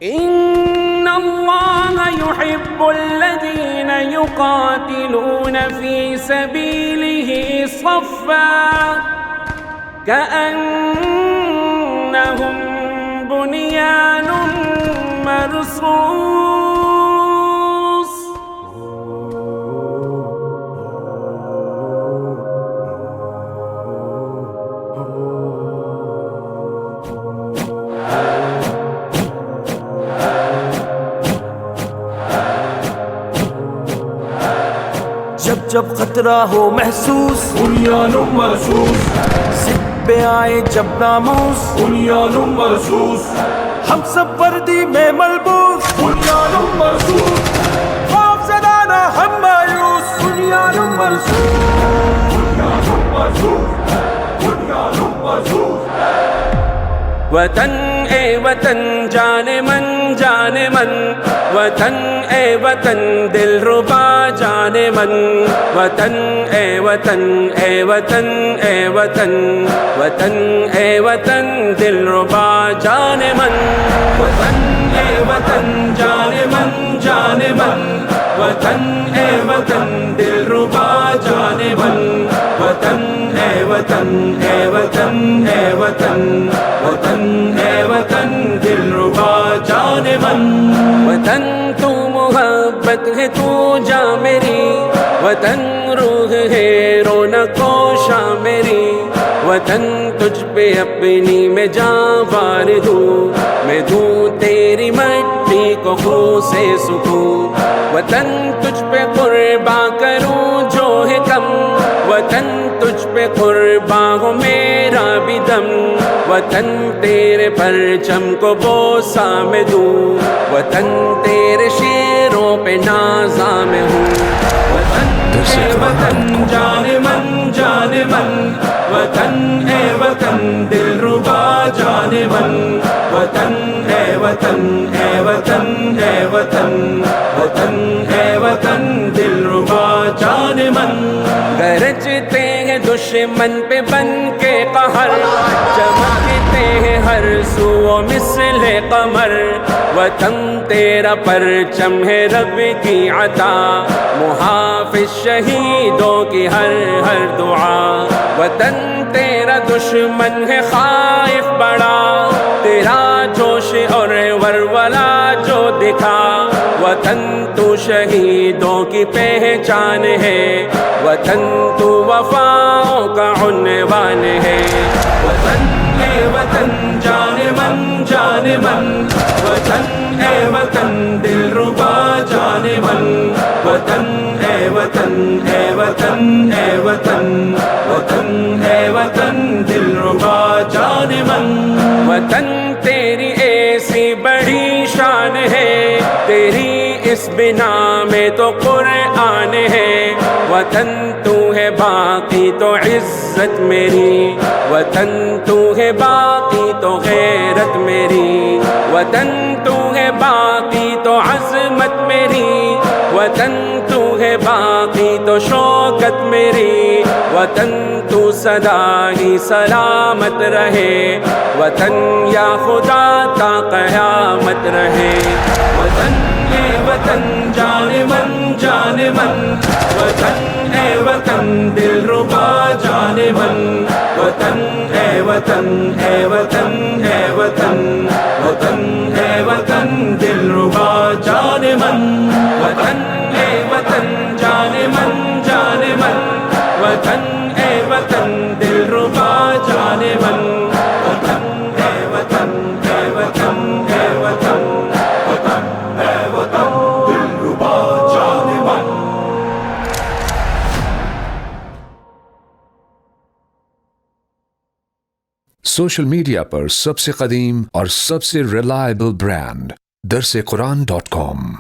إن الله يحب الذين يقاتلون في سبيله صفا كأنهم بنيان مرصوص جب جب خطرہ ہو محسوس بنیان مرصوص، ضد پہ آئے جب ناموس بنیان مرصوص، ہم سب وردی میں ملبوس بنیان مرصوص، خوف زدہ نہ ہم مایوس بنیان مرصوص بنیان مرصوص، بنیان مرصوص۔ وطن اے وطن جان من وطن اے وطن دل ربا جان من وطن اے وطن اے وطن اے وطن وطن اے وطن دل ربا جان من وطن اے وطن جان من وطن اے وطن دل ربا جان من وطن اے وطن اے وطن اے وطن وطن اے وطن دل ربا جان من وطن تو محبت ہے تو جا میری وطن روح ہے رونق و شاں میری وطن تجھ پہ اپنی میں جاں وار دوں میں دوں تیری مٹی کو خو سے سکوں وطن تجھ پہ قرباں کروں جو ہے کم وطن تجھ پہ قرباں ہو میرا بھی دم وطن تیرے پرچم کو بوسہ میں دوں وطن تیرے شیروں پہ نازاں میں ہوں وطن اے وطن جان من وطن اے وطن دل ربا جان من وطن اے وطن اے وطن اے وطن وطن اے وطن دل ربا جان من گرجتے ہیں دشمن پہ بن کے قہر چمکتے ہیں ہر سو مثل قمر وطن تیرا پرچم ہے رب کی عطا محافظ شہیدوں کی ہر دعا وطن تیرا دشمن ہے خائف بڑا تیرا جوش اور ولولہ جو دکھا وطن تو شہیدوں کی پہچان ہے وطن تو وفاؤں کا عنوان ہے وطن اے وطن جان من وطن اے وطن دل ربا جان من وطن اے وطن اے وطن اے وطن وطن اے وطن دل ربا جان من وطن تیری ایسی بڑی شان ہے تیری اس بنا میں تو قرآن ہے وطن تو ہے باقی تو عزت میری وطن تو ہے باقی تو غیرت میری وطن تو ہے باقی تو عظمت میری وطن تو ہے باقی تو شوکت میری وطن تو سدا ہی سلامت رہے وطن یا خدا تا قیامت رہے وطن اے وطن جان من وطن اے وطن دل ربا جان من وطن اے وطن اے وطن اے وطن وطن اے وطن دل ربا جان من وطن اے وطن جان من وطن اے وطن دل ربا جان من وطن اے وطن اے وطن اے وطن وطن اے وطن دل ربا جان من۔ سوشل میڈیا پر سب سے قدیم اور سب سے ریلائبل برانڈ درسقرآن.com